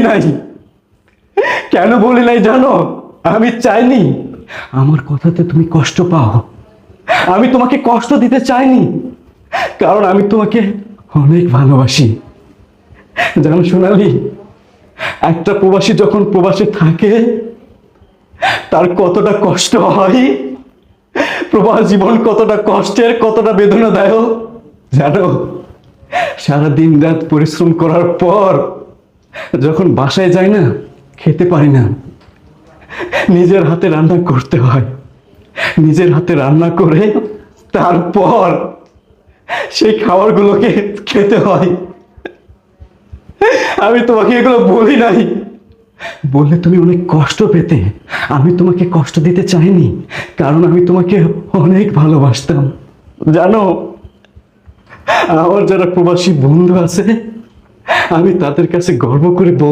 নাই। কেন বলি নাই জানো? আমি চাইনি আমার কথাতে তুমি কষ্ট পাও। আমি তোমাকে কষ্ট দিতে চাইনি, কারণ আমি তোমাকে অনেক ভালোবাসি। জানো সোনালি, একটা প্রবাসী যখন প্রবাসে থাকে তার কতটা কষ্ট হয়, প্রবাস জীবন কতটা কষ্টের, কতটা বেদনাদায়ক জানো? সারা দিন রাত পরিশ্রম করার পর যখন বাসায় যাই না, খেতে পারি না, নিজের হাতে রান্না করতে হয়। নিজের হাতে রান্না করে তারপর সেই খাবারগুলোকে খেতে হয়। আমি তোমাকে এগুলো বলি নাই, বললে তুমি অনেক কষ্ট পেতে। আমি তোমাকে কষ্ট দিতে চাইনি, কারণ আমি তোমাকে অনেক ভালোবাসতাম। জানো, আমার যারা প্রবাসী বন্ধু আছে, আমি তাদের কাছে গর্ব করে বলতে